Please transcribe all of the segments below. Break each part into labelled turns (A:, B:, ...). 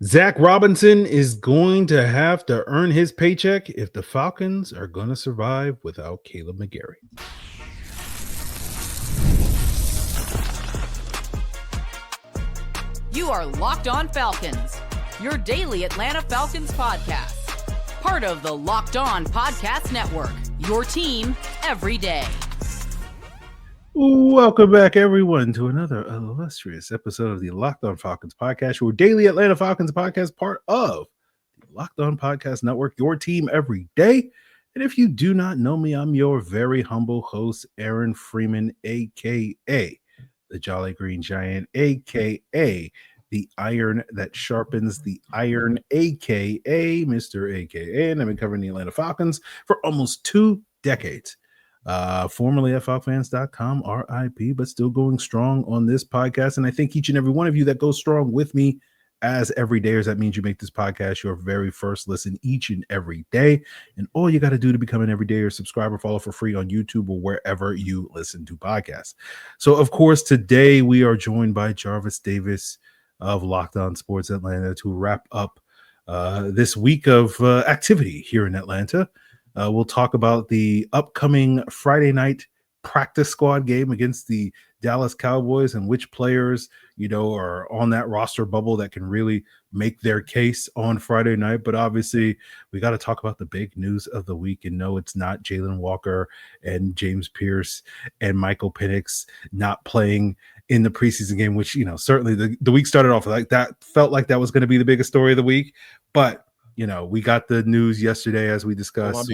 A: Zach Robinson is going to have to earn his paycheck if the Falcons are going to survive without Caleb McGary.
B: You are Locked On Falcons, your daily Atlanta Falcons podcast. Part of the Locked On Podcast Network, your team every day.
A: Welcome back, everyone, to another illustrious episode of the Locked On Falcons podcast, your daily Atlanta Falcons podcast, part of the Locked On Podcast Network, your team every day. And if you do not know me, I'm your very humble host, Aaron Freeman, a.k.a. the Jolly Green Giant, a.k.a. the iron that sharpens the iron, a.k.a. Mr. a.k.a. And I've been covering the Atlanta Falcons for almost 2 decades. Formerly at FalcFans.com, RIP, but still going strong on this podcast. And I thank each and every one of you that goes strong with me as everydayers. That means you make this podcast your very first listen each and every day. And all you got to do to become an everydayer, subscribe or follow for free on YouTube or wherever you listen to podcasts. So, of course, today we are joined by Jarvis Davis of Locked On Sports Atlanta to wrap up this week of activity here in Atlanta. We'll talk about the upcoming Friday night practice squad game against the Dallas Cowboys and which players, are on that roster bubble that can really make their case on Friday night. But obviously, we got to talk about the big news of the week. And no, it's not Jalen Walker and James Pierce and Michael Penix not playing in the preseason game, which, certainly the week started off like that. Felt like that was going to be the biggest story of the week. But we got the news yesterday, as we discussed,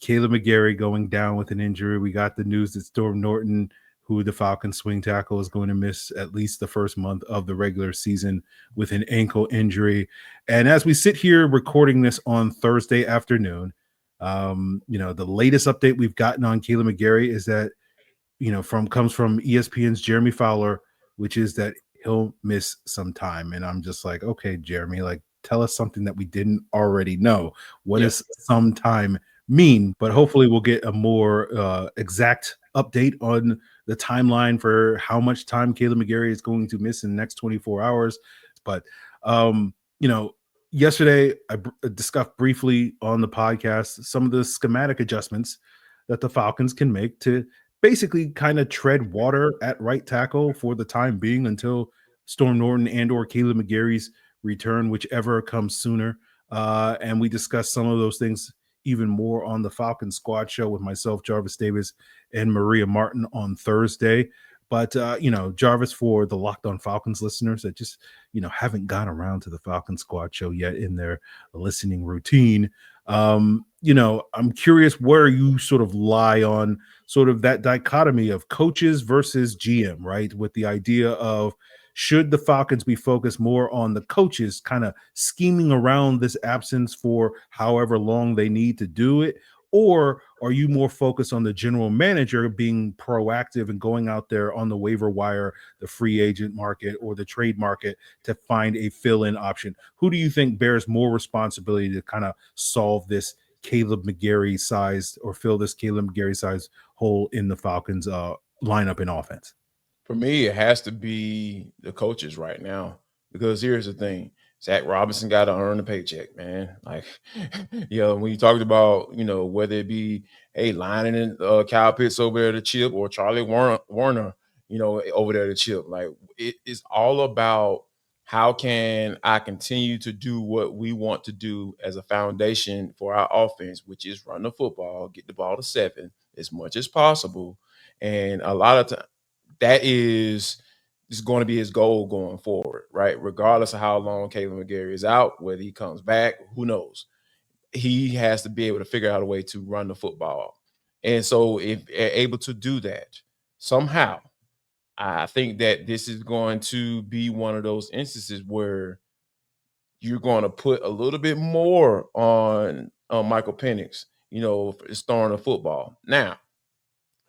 A: Caleb McGary going down with an injury. We got the news that Storm Norton, who the Falcons swing tackle, is going to miss at least the first month of the regular season with an ankle injury. And as we sit here recording this on Thursday afternoon, the latest update we've gotten on Caleb McGary is that, comes from ESPN's Jeremy Fowler, which is that he'll miss some time. And I'm just like, okay, Jeremy, tell us something that we didn't already know. What does some time mean? But hopefully we'll get a more exact update on the timeline for how much time Caleb McGary is going to miss in the next 24 hours. But, yesterday I discussed briefly on the podcast some of the schematic adjustments that the Falcons can make to basically kind of tread water at right tackle for the time being until Storm Norton and or Caleb McGary's return, whichever comes sooner. And we discussed some of those things even more on the Falcons Squad show with myself, Jarvis Davis, and Maria Martin on Thursday. But, Jarvis, for the Locked On Falcons listeners that just, haven't gone around to the Falcons Squad show yet in their listening routine, I'm curious where you sort of lie on sort of that dichotomy of coaches versus GM, right? With the idea of, should the Falcons be focused more on the coaches kind of scheming around this absence for however long they need to do it? Or are you more focused on the general manager being proactive and going out there on the waiver wire, the free agent market, or the trade market to find a fill-in option? Who do you think bears more responsibility to kind of solve this Caleb McGary sized or fill this Caleb McGary sized hole in the Falcons lineup in offense?
C: For me, it has to be the coaches right now, because here's the thing. Zach Robinson got to earn a paycheck, man. When you talked about, whether it be, lining in Kyle Pitts over there to chip, or Charlie Warner, over there to chip. It is all about, how can I continue to do what we want to do as a foundation for our offense, which is run the football, get the ball to 7 as much as possible. And a lot of times, that is going to be his goal going forward, right? Regardless of how long Caleb McGary is out, whether he comes back, who knows? He has to be able to figure out a way to run the football. And so if they're able to do that somehow, I think that this is going to be one of those instances where you're going to put a little bit more on Michael Penix, for throwing the football. Now,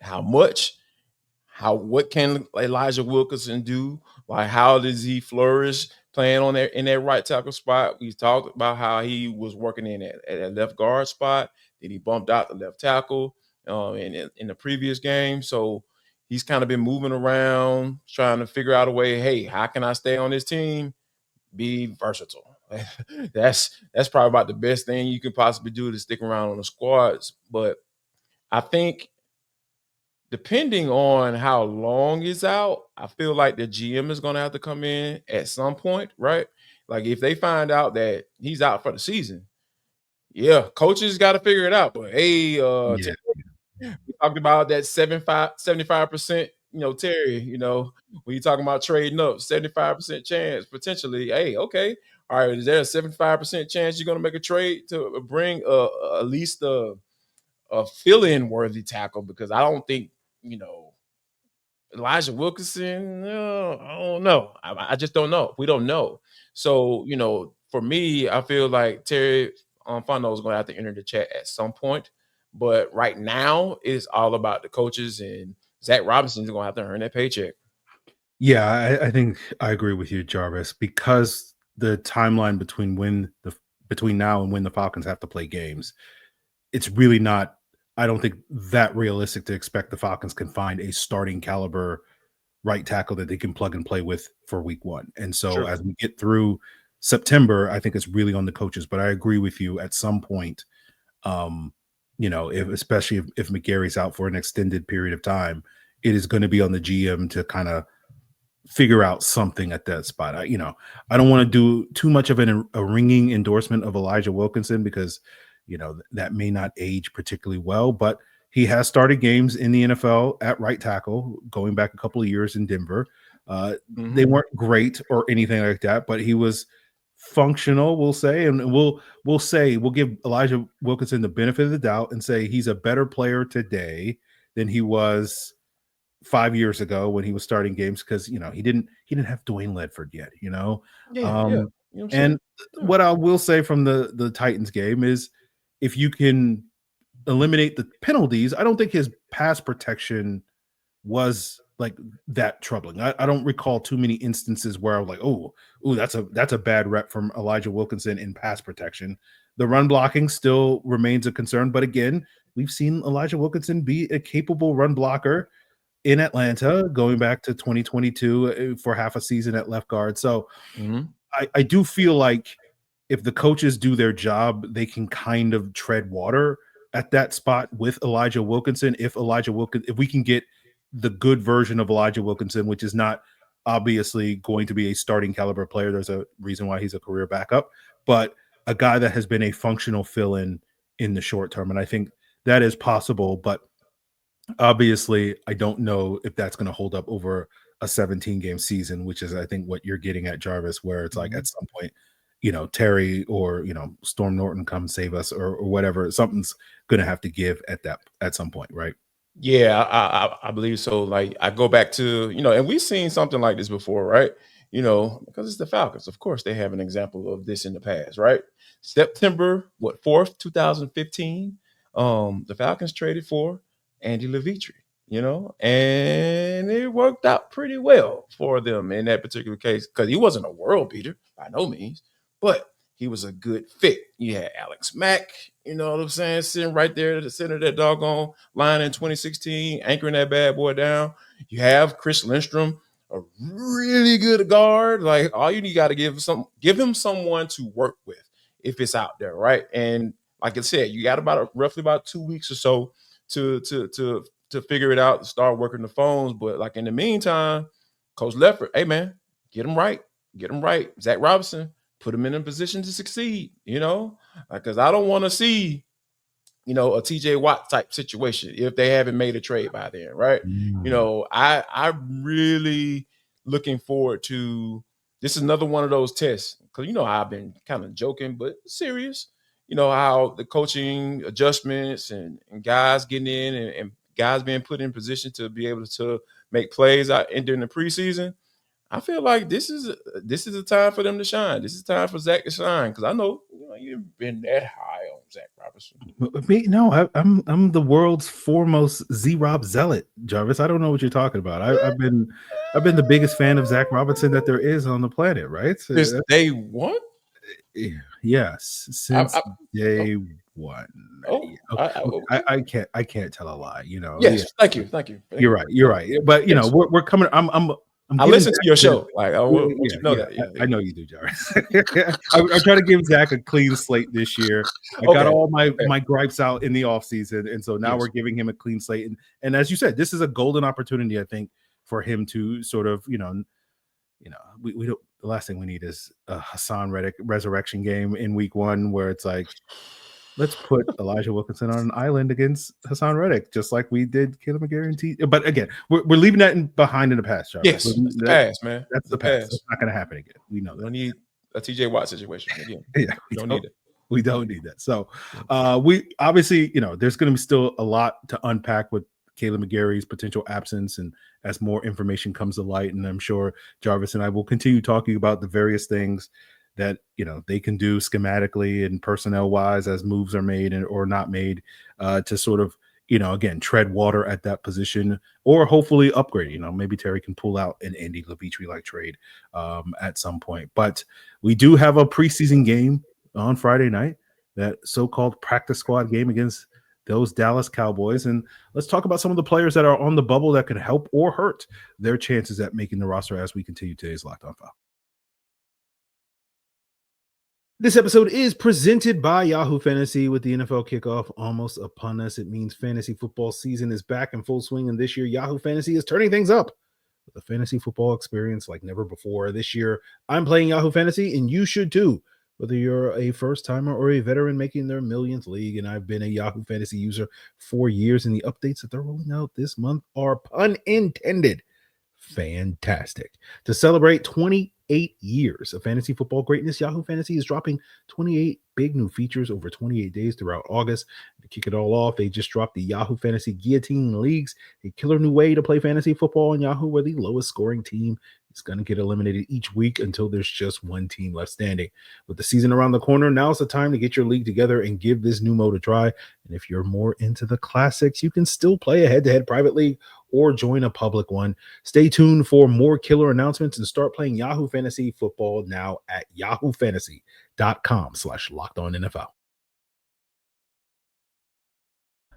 C: how much? What can Elijah Wilkinson do? How does he flourish playing in that right tackle spot? We talked about how he was working in at a left guard spot. Then he bumped out the left tackle in the previous game. So he's kind of been moving around, trying to figure out a way, hey, how can I stay on this team? be versatile. That's probably about the best thing you can possibly do to stick around on the squads. But I think depending on how long he's out, I feel like the GM is going to have to come in at some point, right? Like if they find out that he's out for the season, yeah, coaches got to figure it out. But hey,
A: Yeah.
C: we talked about that 75%, Terry, when you're talking about trading up, 75% chance potentially. Hey, okay. All right, is there a 75% chance you're going to make a trade to bring at least a fill-in worthy tackle? Because I don't think, Elijah Wilkinson, I don't know. I just don't know. We don't know. So, for me, I feel like Terry Fondo is going to have to enter the chat at some point. But right now, it's all about the coaches, and Zach Robinson is going to have to earn that paycheck.
A: Yeah, I think I agree with you, Jarvis, because the timeline between now and when the Falcons have to play games, it's really not, I don't think, that realistic to expect the Falcons can find a starting caliber right tackle that they can plug and play with for week one. And so
C: Sure.
A: as we get through September, I think it's really on the coaches. But I agree with you at some point, especially if McGary's out for an extended period of time, it is going to be on the GM to kind of figure out something at that spot. I don't want to do too much of a ringing endorsement of Elijah Wilkinson because, that may not age particularly well, but he has started games in the NFL at right tackle going back a couple of years in Denver. They weren't great or anything like that, but he was functional, we'll say, and we'll give Elijah Wilkinson the benefit of the doubt and say he's a better player today than he was 5 years ago when he was starting games because he didn't have Dwayne Ledford yet, and what I will say from the Titans game is if you can eliminate the penalties, I don't think his pass protection was like that troubling. I don't recall too many instances where I was like, oh, that's a bad rep from Elijah Wilkinson in pass protection. The run blocking still remains a concern, but again, we've seen Elijah Wilkinson be a capable run blocker in Atlanta going back to 2022 for half a season at left guard. So I do feel like if the coaches do their job, they can kind of tread water at that spot with Elijah Wilkinson. If we can get the good version of Elijah Wilkinson, which is not obviously going to be a starting caliber player. There's a reason why he's a career backup, but a guy that has been a functional fill-in in the short term. And I think that is possible, but obviously I don't know if that's going to hold up over a 17-game season, which is, I think, what you're getting at, Jarvis, where it's like at some point, Terry or, Storm Norton come save us or whatever. Something's going to have to give at some point, right?
C: Yeah, I believe so. Like I go back to, and we've seen something like this before, right? Because it's the Falcons. Of course, they have an example of this in the past, right? September 4th, 2015. The Falcons traded for Andy Levitre, and it worked out pretty well for them in that particular case because he wasn't a world beater by no means, but he was a good fit. You had Alex Mack, you know what I'm saying, sitting right there at the center of that doggone line in 2016, anchoring that bad boy down. You have Chris Lindstrom, a really good guard. Like all you got to give him someone to work with if it's out there, right? And like I said, you got roughly about 2 weeks or so to figure it out, to start working the phones. But like in the meantime, Coach Leffert, hey man, get him right. Zach Robinson, put him in a position to succeed, because I don't want to see, a TJ Watt type situation if they haven't made a trade by then, right? I'm really looking forward to, this is another one of those tests because, I've been kind of joking, but serious, how the coaching adjustments and guys getting in and guys being put in position to be able to make plays out during the preseason. I feel like this is a time for them to shine. This is time for Zach to shine because I know you've been that high on Zach Robinson.
A: No, I'm the world's foremost Z-Rob zealot, Jarvis. I don't know what you're talking about. I've been the biggest fan of Zach Robinson that there is on the planet, right?
C: Since day one?
A: Yes, since day one. I can't tell a lie.
C: Yes, thank you.
A: You're right. But we're coming.
C: I listen to your show. Like, I want you to know that.
A: I know you do, Jarvis. I'm trying to give Zach a clean slate this year. I got all my gripes out in the offseason, and so now we're giving him a clean slate. And as you said, this is a golden opportunity, I think, for him to sort of, we don't. The last thing we need is a Hassan Reddick resurrection game in week 1 where it's like, let's put Elijah Wilkinson on an island against Hassan Reddick, just like we did Caleb McGary and T. But again, we're leaving that behind in the past, Charles.
C: Yes, that's the past, man.
A: That's the past. It's not going to happen again. We know that.
C: We don't need a TJ Watt situation again.
A: We
C: don't need it.
A: We don't need that. So we obviously, there's going to be still a lot to unpack with Caleb McGary's potential absence, and as more information comes to light, and I'm sure Jarvis and I will continue talking about the various things that they can do schematically and personnel wise as moves are made or not made to sort of again tread water at that position, or hopefully upgrade. Maybe Terry can pull out an Andy Levitre like trade at some point. But we do have a preseason game on Friday night, that so-called practice squad game against those Dallas Cowboys. And let's talk about some of the players that are on the bubble that could help or hurt their chances at making the roster as we continue today's Locked On Falcons. This episode is presented by Yahoo Fantasy. With the NFL kickoff almost upon us, it means fantasy football season is back in full swing, and this year Yahoo Fantasy is turning things up with a fantasy football experience like never before. This year, I'm playing Yahoo Fantasy, and you should too, whether you're a first-timer or a veteran making their millionth league. And I've been a Yahoo Fantasy user for years, and the updates that they're rolling out this month are, pun intended, fantastic. To celebrate 28 years of fantasy football greatness, Yahoo Fantasy is dropping 28 big new features over 28 days throughout August. To kick it all off, they just dropped the Yahoo Fantasy Guillotine Leagues, a killer new way to play fantasy football on Yahoo, where the lowest scoring team is going to get eliminated each week until there's just one team left standing. With the season around the corner, now's the time to get your league together and give this new mode a try. And if you're more into the classics, you can still play a head-to-head private league or join a public one. Stay tuned for more killer announcements and start playing Yahoo Fantasy Football now at yahoofantasy.com/LockedOnNFL.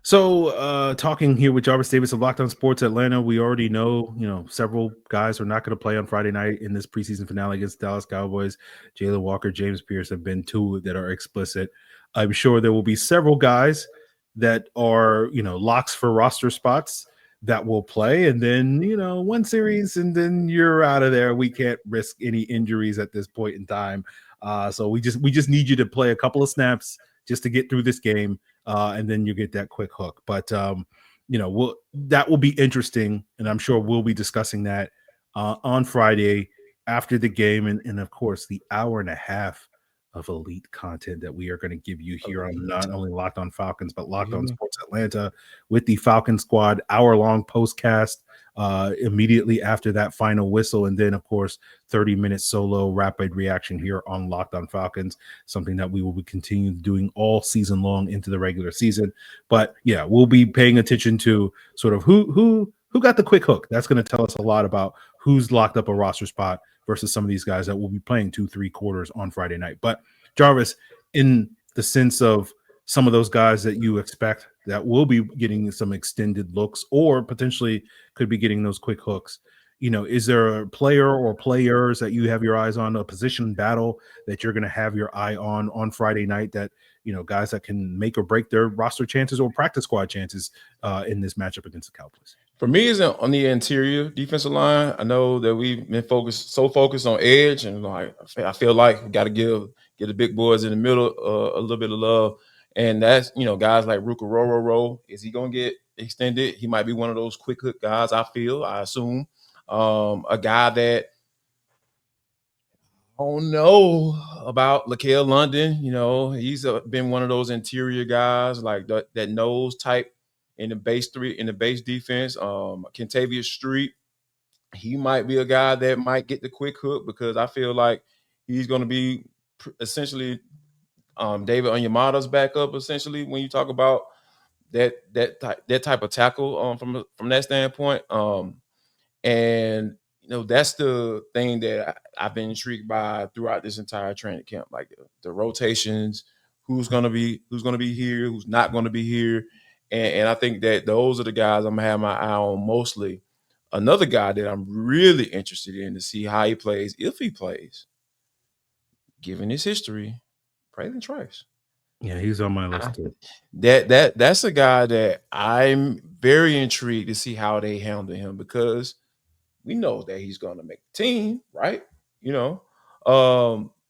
A: So talking here with Jarvis Davis of Locked On Sports Atlanta, we already know, several guys are not going to play on Friday night in this preseason finale against Dallas Cowboys. Jalen Walker, James Pierce have been two that are explicit. I'm sure there will be several guys that are, locks for roster spots that will play. And then, one series and then you're out of there. We can't risk any injuries at this point in time. So we just need you to play a couple of snaps just to get through this game. And then you get that quick hook. But, that will be interesting. And I'm sure we'll be discussing that on Friday after the game. And of course, the hour and a half of elite content that we are going to give you here on not only Locked On Falcons, but Locked On Sports Atlanta with the Falcon Squad hour-long postcast immediately after that final whistle. And then, of course, 30-minute solo rapid reaction here on Locked On Falcons, something that we will be continuing doing all season long into the regular season. But, yeah, we'll be paying attention to sort of who got the quick hook. That's going to tell us a lot about who's locked up a roster spot versus some of these guys that will be playing 2-3 quarters on Friday night. But Jarvis, in the sense of some of those guys that you expect that will be getting some extended looks or potentially could be getting those quick hooks, is there a player or players that you have your eyes on, a position battle that you're going to have your eye on Friday night that, guys that can make or break their roster chances or practice squad chances in this matchup against the Cowboys?
C: For me, is on the interior defensive line. I know that we've been focused on edge, and I feel like we got to give the big boys in the middle a little bit of love. And that's, guys like Ruka Roro. Is he going to get extended? He might be one of those quick hook guys, I assume. A guy that I don't know about, Laquel London. He's been one of those interior guys like that nose type in the base defense. Kentavious Street, he might be a guy that might get the quick hook because I feel like he's going to be essentially David Onyemata's backup. Essentially, when you talk about that type of tackle from that standpoint, and that's the thing that I've been intrigued by throughout this entire training camp, like the rotations, who's gonna be here, who's not gonna be here. And I think that those are the guys I'm going to have my eye on mostly another guy that I'm really interested in to see how he plays, if he plays, given his history, Braylon Trice.
A: Yeah, he's on my list too.
C: That's a guy that I'm very intrigued to see how they handle him, because we know that he's going to make the team, right?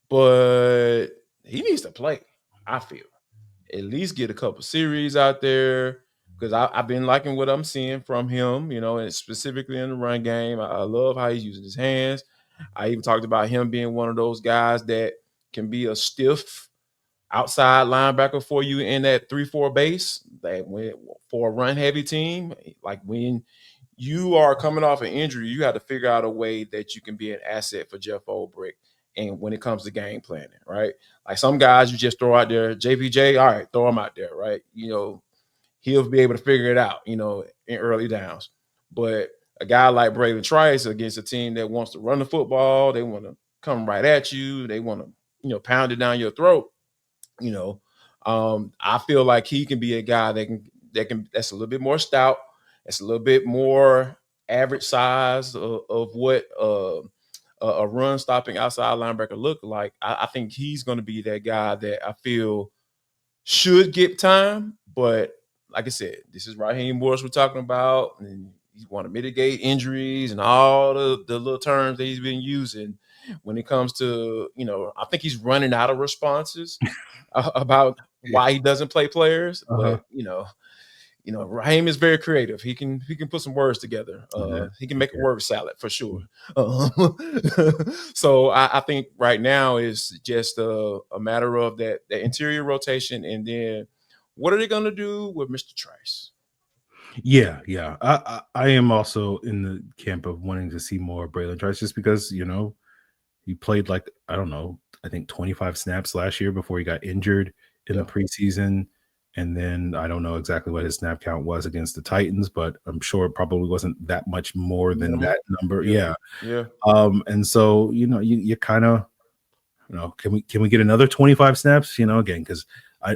C: But he needs to play, I feel. At least get a couple series out there, because I've been liking what I'm seeing from him, and specifically in the run game. I love how he's using his hands. I even talked about him being one of those guys that can be a stiff outside linebacker for you in that 3-4 base, that when for a run heavy team, like when you are coming off an injury, you have to figure out a way that you can be an asset for Jeff Ulbrich. And when it comes to game planning, right? Like some guys you just throw out there, JPJ, all right, throw him out there, right? He'll be able to figure it out, in early downs. But a guy like Braylon Trice against a team that wants to run the football, they want to come right at you, they want to, pound it down your throat. I feel like he can be a guy that's a little bit more stout, that's a little bit more average size of what a run stopping outside linebacker look like. I think he's going to be that guy that I feel should get time. But like I said, this is Raheem Morris we're talking about, and you want to mitigate injuries and all the little terms that he's been using when it comes to, I think he's running out of responses about why he doesn't play players. But Raheem is very creative. He can put some words together. He can make a word salad for sure. So I think right now is just a matter of that interior rotation, and then what are they going to do with Mr. Trice?
A: Yeah. I am also in the camp of wanting to see more Braylon Trice, just because he played like, I don't know, I think 25 snaps last year before he got injured in the preseason. And then I don't know exactly what his snap count was against the Titans, but I'm sure it probably wasn't that much more than that number. Yeah. And so, you kind of, can we get another 25 snaps, again, because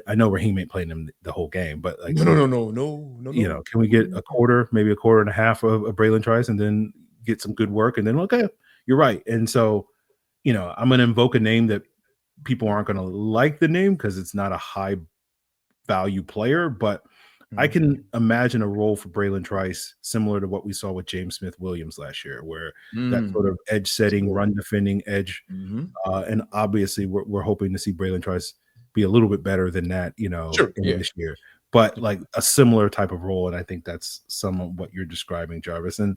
A: I know Raheem ain't playing him the whole game, but like,
C: no.
A: Can we get a quarter, maybe a quarter and a half of Braylon Trice, and then get some good work? And then, okay, you're right. And so, I'm going to invoke a name that people aren't going to like the name because it's not a high value player, but I can imagine a role for Braylon Trice similar to what we saw with James Smith-Williams last year, where that sort of edge setting, run defending edge. And obviously we're hoping to see Braylon Trice be a little bit better than that, this year, but like a similar type of role. And I think that's some of what you're describing, Jarvis. And,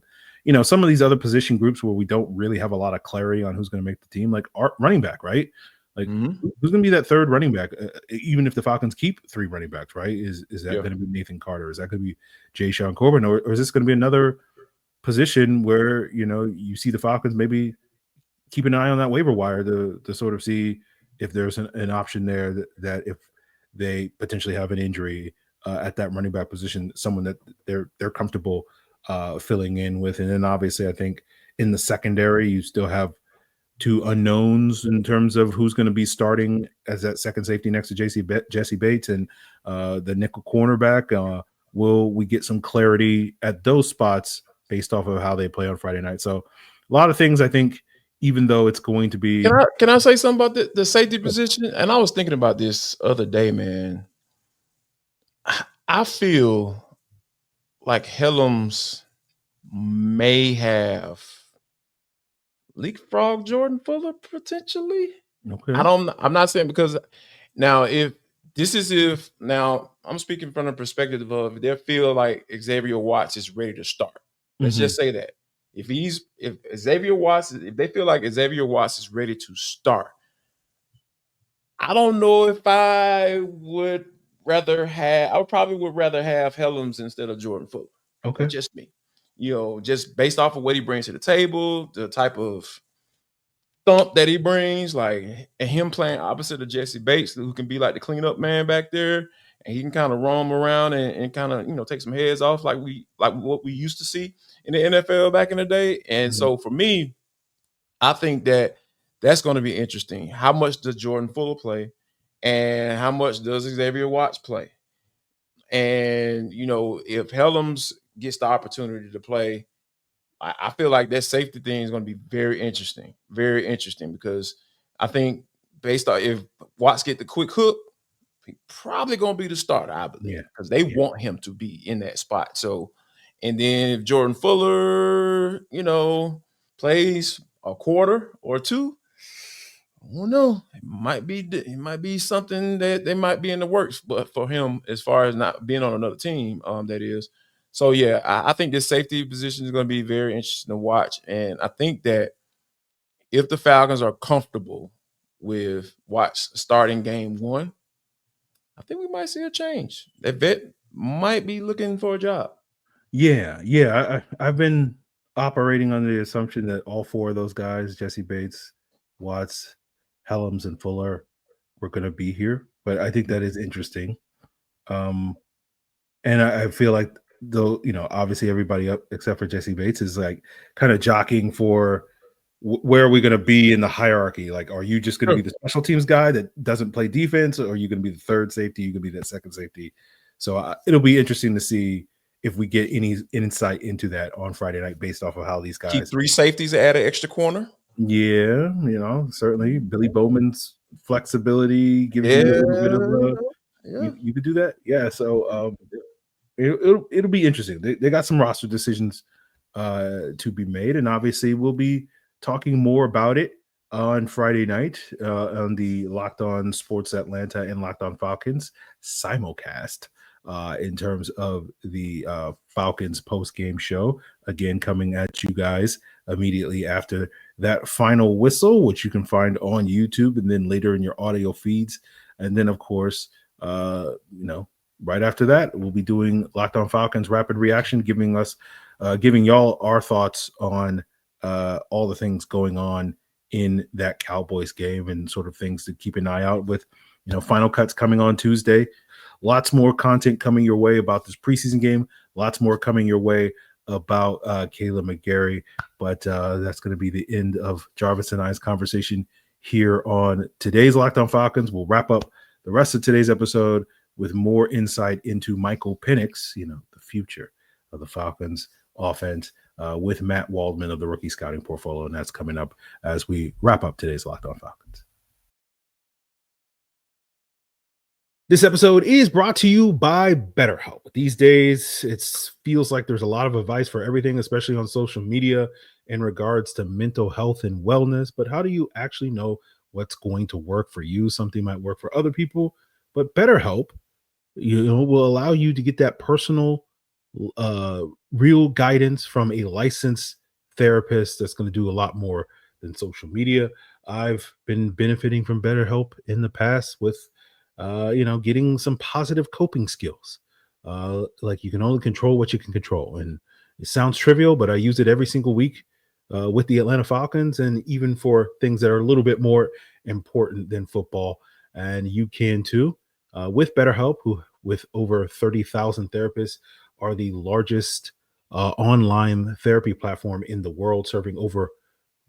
A: some of these other position groups where we don't really have a lot of clarity on who's going to make the team, like our running back, right? Like, who's going to be that third running back? Even if the Falcons keep 3 running backs, right? Is that going to be Nathan Carter? Is that going to be Jay Sean Corbin? Or is this going to be another position where, you see the Falcons maybe keep an eye on that waiver wire to sort of see if there's an option there that if they potentially have an injury at that running back position, someone that they're comfortable filling in with. And then obviously I think in the secondary, you still have 2 unknowns in terms of who's going to be starting as that second safety next to Jesse Bates and the nickel cornerback. Will we get some clarity at those spots based off of how they play on Friday night? So a lot of things, I think, even though it's going to be.
C: Can I say something about the safety position? And I was thinking about this other day, man. I feel like Helms may have leapfrog Jordan Fuller potentially.
A: Okay.
C: I'm not saying, because now now I'm speaking from the perspective of they feel like Xavier Watts is ready to start. Let's just say that if they feel like Xavier Watts is ready to start, I don't know if I would probably rather have Helms instead of Jordan Fuller.
A: Okay.
C: Just me. Just based off of what he brings to the table, the type of thump that he brings, and him playing opposite of Jesse Bates, who can be like the cleanup man back there, and he can kind of roam around and kind of take some heads off like what we used to see in the NFL back in the day. And so for me, I think that's going to be interesting. How much does Jordan Fuller play, and how much does Xavier Watts play? And if Helms gets the opportunity to play, I feel like that safety thing is going to be very interesting because I think based on if Watts get the quick hook, he probably going to be the starter, I believe, because they want him to be in that spot. So, and then if Jordan Fuller, plays a quarter or two, I don't know. It might be something that they might be in the works, but for him, as far as not being on another team, that is. So yeah, I think this safety position is going to be very interesting to watch, and I think that if the Falcons are comfortable with Watts starting game one, I think we might see a change. That vet might be looking for a job.
A: Yeah. I've been operating under the assumption that all four of those guys, Jesse Bates, Watts, Helms, and Fuller, were going to be here. But I think that is interesting. And I feel like, though, obviously everybody up except for Jesse Bates is like kind of jockeying for where are we going to be in the hierarchy? Like, are you just going to be the special teams guy that doesn't play defense, or are you going to be the third safety? You going to be that second safety? So it'll be interesting to see if we get any insight into that on Friday night based off of how these guys
C: keep three safeties to add an extra corner.
A: Yeah, certainly Billy Bowman's flexibility gives you a little bit of you could do that. Yeah, so it'll be interesting. They got some roster decisions to be made, and obviously we'll be talking more about it on Friday night on the Locked On Sports Atlanta and Locked On Falcons simulcast in terms of the Falcons post-game show. Again, coming at you guys immediately after that final whistle, which you can find on YouTube and then later in your audio feeds. And then, of course, right after that, we'll be doing Locked On Falcons Rapid Reaction, giving y'all our thoughts on all the things going on in that Cowboys game and sort of things to keep an eye out with. Final cuts coming on Tuesday. Lots more content coming your way about this preseason game. Lots more coming your way about Caleb McGary. But that's going to be the end of Jarvis and I's conversation here on today's Locked On Falcons. We'll wrap up the rest of today's episode with more insight into Michael Penix, the future of the Falcons offense, with Matt Waldman of the Rookie Scouting Portfolio. And that's coming up as we wrap up today's Locked On Falcons. This episode is brought to you by Betterhelp. These days, it feels like there's a lot of advice for everything, especially on social media in regards to mental health and wellness. But how do you actually know what's going to work for you? Something might work for other people, but BetterHelp, will allow you to get that personal, real guidance from a licensed therapist that's going to do a lot more than social media. I've been benefiting from BetterHelp in the past with getting some positive coping skills. Like you can only control what you can control. And it sounds trivial, but I use it every single week with the Atlanta Falcons, and even for things that are a little bit more important than football. And you can too with BetterHelp, who with over 30,000 therapists are the largest online therapy platform in the world, serving over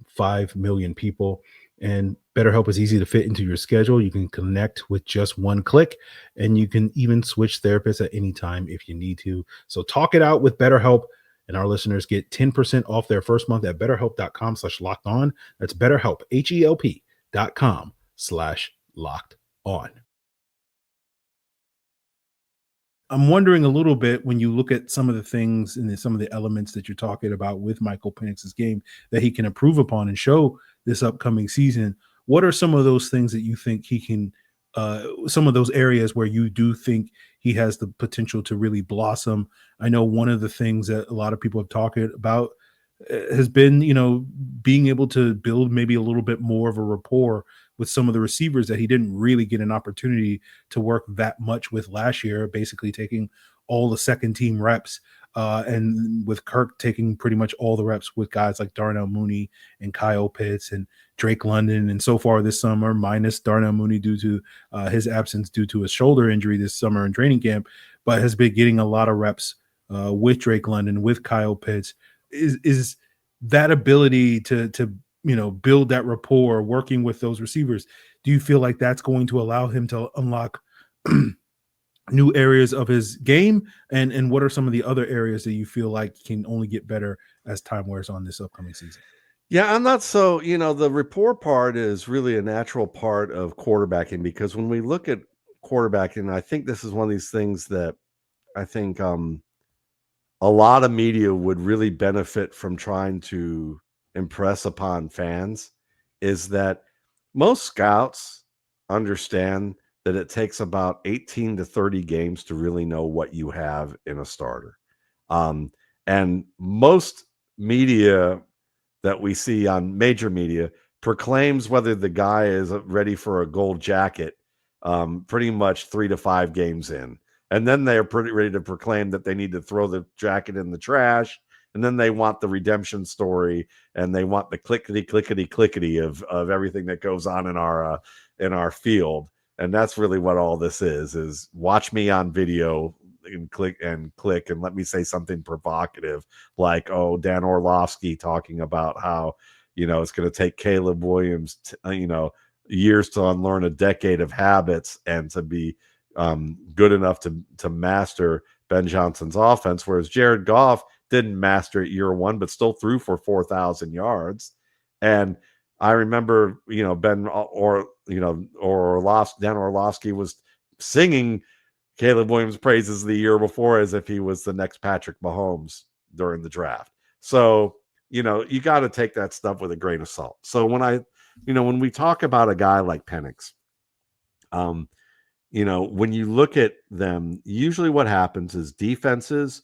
A: 5 million people. And BetterHelp is easy to fit into your schedule. You can connect with just one click, and you can even switch therapists at any time if you need to. So talk it out with BetterHelp, and our listeners get 10% off their first month at betterhelp.com/lockedon. That's BetterHelp, HELP.com/lockedon. I'm wondering a little bit, when you look at some of the things and some of the elements that you're talking about with Michael Penix's game that he can improve upon and show this upcoming season, what are some of those things that you think he can, some of those areas where you do think he has the potential to really blossom? I know one of the things that a lot of people have talked about has been, being able to build maybe a little bit more of a rapport with some of the receivers that he didn't really get an opportunity to work that much with last year, basically taking all the second team reps, and with Kirk taking pretty much all the reps with guys like Darnell Mooney and Kyle Pitts and Drake London. And so far this summer, minus Darnell Mooney due to his absence due to a shoulder injury this summer in training camp, but has been getting a lot of reps with Drake London, with Kyle Pitts. Is that ability to build that rapport working with those receivers, do you feel like that's going to allow him to unlock new areas of his game, and what are some of the other areas that you feel like can only get better as time wears on this upcoming season?
D: Yeah, I'm not so, the rapport part is really a natural part of quarterbacking, because when we look at quarterbacking, I think this is one of these things that I think a lot of media would really benefit from trying to impress upon fans, is that most scouts understand that it takes about 18 to 30 games to really know what you have in a starter. And most media that we see on major media proclaims whether the guy is ready for a gold jacket pretty much 3 to 5 games in. And then they're pretty ready to proclaim that they need to throw the jacket in the trash. And then they want the redemption story, and they want the clickety of everything that goes on in our field. And that's really what all this is watch me on video and click and let me say something provocative, like, oh, Dan Orlovsky talking about how, it's going to take Caleb Williams, years to unlearn a decade of habits and to be good enough to master Ben Johnson's offense, whereas Jared Goff didn't master it year one, but still threw for 4,000 yards. And I remember, Dan Orlovsky was singing Caleb Williams' praises the year before as if he was the next Patrick Mahomes during the draft. So, you got to take that stuff with a grain of salt. So when we talk about a guy like Penix, when you look at them, usually what happens is defenses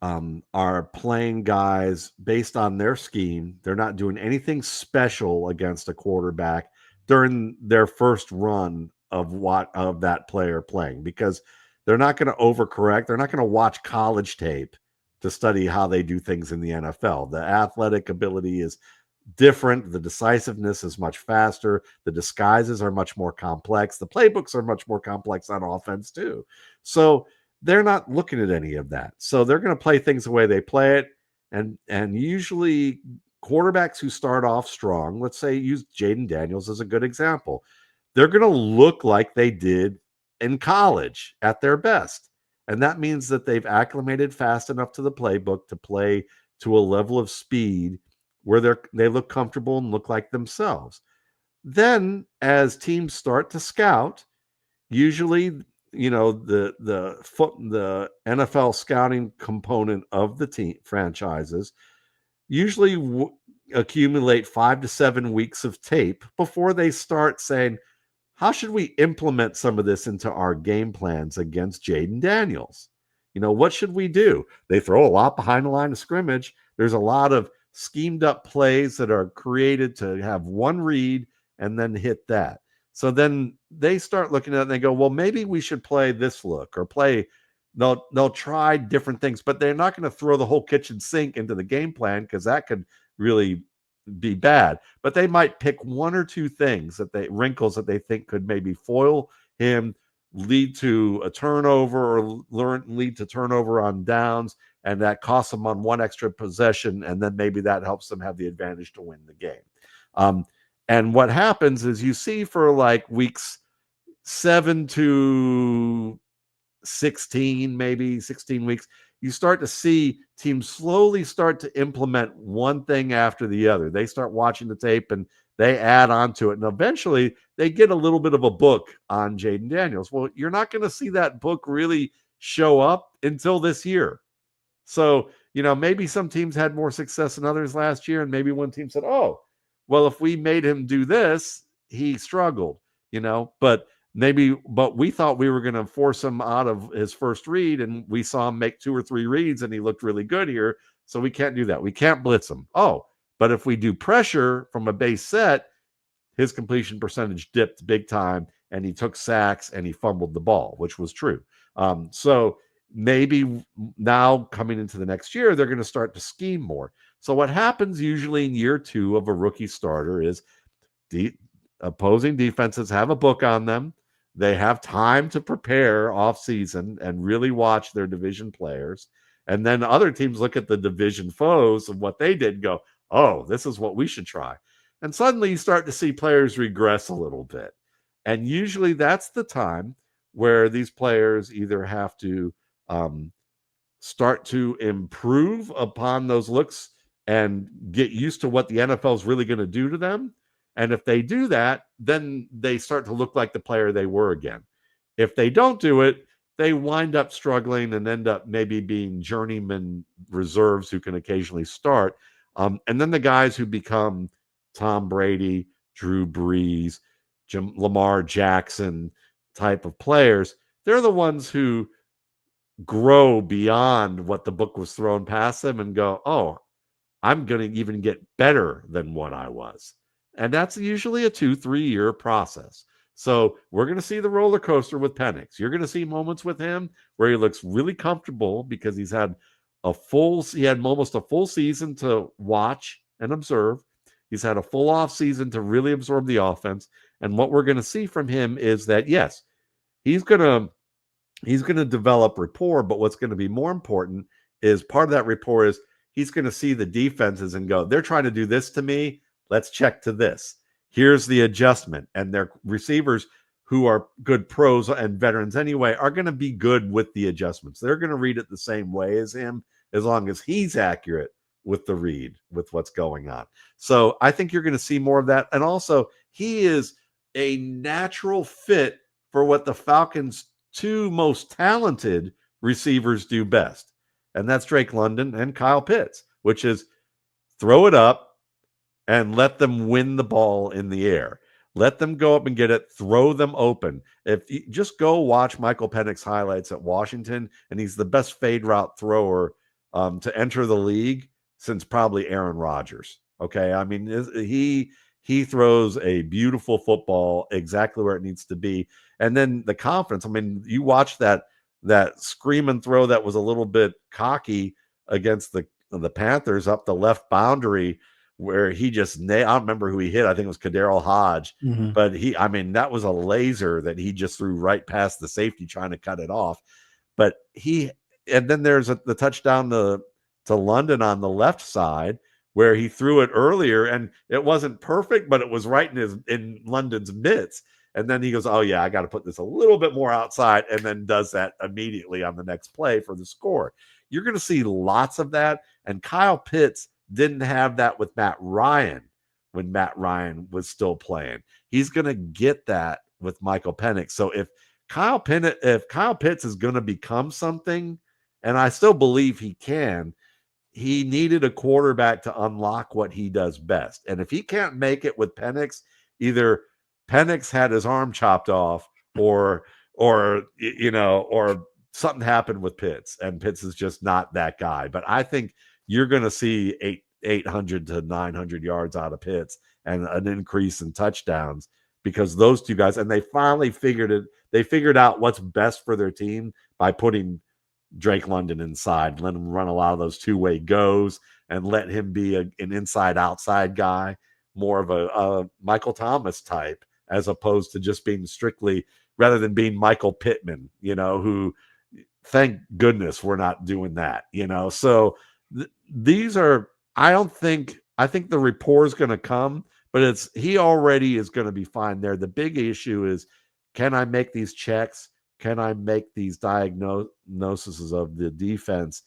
D: are playing guys based on their scheme. They're not doing anything special against a quarterback during their first run of that player playing, because they're not going to overcorrect. They're not going to watch college tape to study how they do things in the NFL. The athletic ability is different. The decisiveness is much faster. The disguises are much more complex. The playbooks are much more complex on offense too. So they're not looking at any of that. So they're going to play things the way they play it. And usually quarterbacks who start off strong, let's say use Jaden Daniels as a good example, they're going to look like they did in college at their best. And that means that they've acclimated fast enough to the playbook to play to a level of speed where they look comfortable and look like themselves. Then as teams start to scout, usually, the NFL scouting component of the team franchises usually accumulate 5 to 7 weeks of tape before they start saying, how should we implement some of this into our game plans against Jaden Daniels? What should we do? They throw a lot behind the line of scrimmage. There's a lot of schemed up plays that are created to have one read and then hit that. So then they start looking at it and they go, well, maybe we should play this look or play. They'll try different things, but they're not going to throw the whole kitchen sink into the game plan, because that could really be bad. But they might pick one or two things wrinkles that they think could maybe foil him, lead to a turnover, or lead to turnover on downs, and that costs them on one extra possession, and then maybe that helps them have the advantage to win the game. And what happens is you see for like weeks 7 to 16, maybe 16 weeks, you start to see teams slowly start to implement one thing after the other. They start watching the tape and they add on to it. And eventually they get a little bit of a book on Jaden Daniels. Well, you're not going to see that book really show up until this year. So, maybe some teams had more success than others last year. And maybe one team said, oh, well, if we made him do this, he struggled, but we thought we were going to force him out of his first read, and we saw him make 2 or 3 reads and he looked really good here. So we can't do that. We can't blitz him. Oh, but if we do pressure from a base set, his completion percentage dipped big time, and he took sacks and he fumbled the ball, which was true. So maybe now coming into the next year, they're going to start to scheme more. So what happens usually in year 2 of a rookie starter is the opposing defenses have a book on them. They have time to prepare off season and really watch their division players. And then other teams look at the division foes and what they did and go, oh, this is what we should try. And suddenly you start to see players regress a little bit. And usually that's the time where these players either have to start to improve upon those looks and get used to what the NFL is really going to do to them. And if they do that, then they start to look like the player they were again. If they don't do it, they wind up struggling and end up maybe being journeyman reserves who can occasionally start. And then the guys who become Tom Brady, Drew Brees, Lamar Jackson type of players, they're the ones who grow beyond what the book was thrown past them and go, oh, I'm going to even get better than what I was. And that's usually a 2-3 year process. So we're going to see the roller coaster with Penix. You're going to see moments with him where he looks really comfortable because he had almost a full season to watch and observe. He's had a full off season to really absorb the offense. And what we're going to see from him is that, yes, he's going to develop rapport, but what's going to be more important is part of that rapport is he's going to see the defenses and go, they're trying to do this to me. Let's check to this. Here's the adjustment. And their receivers who are good pros and veterans anyway are going to be good with the adjustments. They're going to read it the same way as him as long as he's accurate with the read, with what's going on. So I think you're going to see more of that. And also, he is a natural fit for what the Falcons' two most talented receivers do best. And that's Drake London and Kyle Pitts, which is throw it up and let them win the ball in the air. Let them go up and get it, throw them open. If you just go watch Michael Penix highlights at Washington, and he's the best fade route thrower to enter the league since probably Aaron Rodgers. Okay. I mean, he throws a beautiful football exactly where it needs to be. And then the confidence. I mean, you watch that scream and throw that was a little bit cocky against the Panthers up the left boundary where he just I don't remember who he hit. I think it was Kaderil Hodge.
A: Mm-hmm.
D: But that was a laser that he just threw right past the safety trying to cut it off. But and then there's the touchdown to London on the left side where he threw it earlier and it wasn't perfect, but it was right in London's mitts. And then he goes, oh yeah, I got to put this a little bit more outside, and then does that immediately on the next play for the score. You're going to see lots of that. And Kyle Pitts didn't have that with Matt Ryan when Matt Ryan was still playing. He's going to get that with Michael Penix. So if Kyle Pitts is going to become something, and I still believe he can, he needed a quarterback to unlock what he does best. And if he can't make it with Penix, either Penix had his arm chopped off or something happened with Pitts, and Pitts is just not that guy. But I think you're going to see 800 to 900 yards out of Pitts and an increase in touchdowns because those two guys, and they finally figured it. They figured out what's best for their team by putting Drake London inside, let him run a lot of those two-way goes and let him be an inside-outside guy, more of a Michael Thomas type, as opposed to just being strictly, rather than being Michael Pittman, who, thank goodness we're not doing that, So these are, I think the rapport is going to come, but he already is going to be fine there. The big issue is, can I make these checks? Can I make these diagnoses of the defense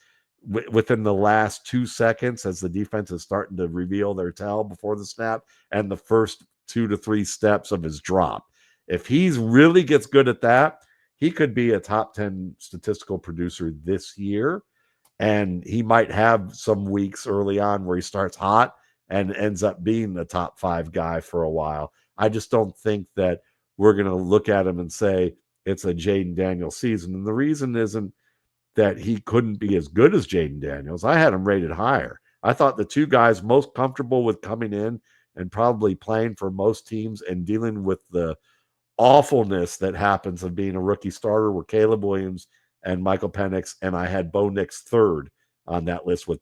D: within the last 2 seconds as the defense is starting to reveal their tell before the snap and the first 2 to 3 steps of his drop? If he's really gets good at that, he could be a top 10 statistical producer this year. And he might have some weeks early on where he starts hot and ends up being the top 5 guy for a while. I just don't think that we're going to look at him and say it's a Jaden Daniels season. And the reason isn't that he couldn't be as good as Jaden Daniels. I had him rated higher. I thought the two guys most comfortable with coming in and probably playing for most teams and dealing with the awfulness that happens of being a rookie starter were Caleb Williams and Michael Penix, and I had Bo Nix third on that list with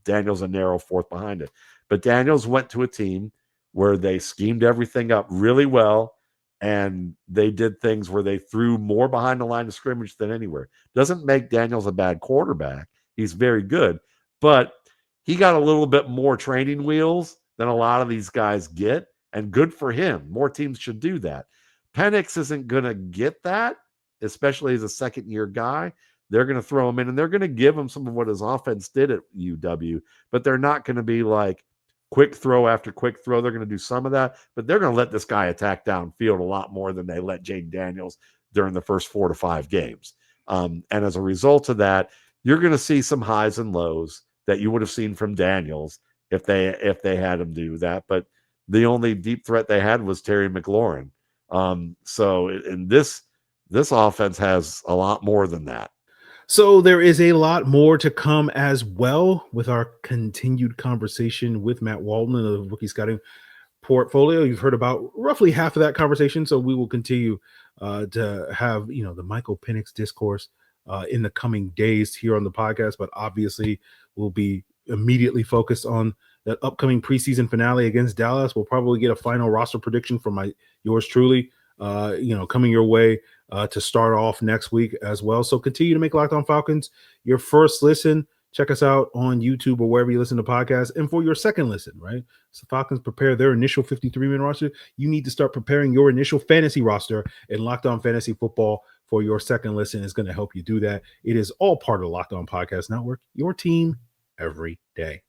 D: Daniels and Narrow fourth behind it. But Daniels went to a team where they schemed everything up really well, and they did things where they threw more behind the line of scrimmage than anywhere. Doesn't make Daniels a bad quarterback. He's very good, but he got a little bit more training wheels than a lot of these guys get, and good for him. More teams should do that. Penix isn't going to get that, especially as a second-year guy. They're going to throw him in, and they're going to give him some of what his offense did at UW, but they're not going to be like quick throw after quick throw. They're going to do some of that, but they're going to let this guy attack downfield a lot more than they let Jaden Daniels during the first 4 to 5 games. And as a result of that, you're going to see some highs and lows that you would have seen from Daniels if they had him do that. But the only deep threat they had was Terry McLaurin. So in this offense has a lot more than that.
A: So there is a lot more to come as well with our continued conversation with Matt Walton of the Rookie Scouting Portfolio. You've heard about roughly half of that conversation, so we will continue to have the Michael Penix discourse in the coming days here on the podcast. But obviously, we'll be immediately focused on that upcoming preseason finale against Dallas. We'll probably get a final roster prediction from yours truly, coming your way to start off next week as well. So continue to make Locked On Falcons your first listen. Check us out on YouTube or wherever you listen to podcasts. And for your second listen, right? So Falcons prepare their initial 53-man roster. You need to start preparing your initial fantasy roster, and Locked On Fantasy Football for your second listen is going to help you do that. It is all part of the Locked On Podcast Network, your team every day.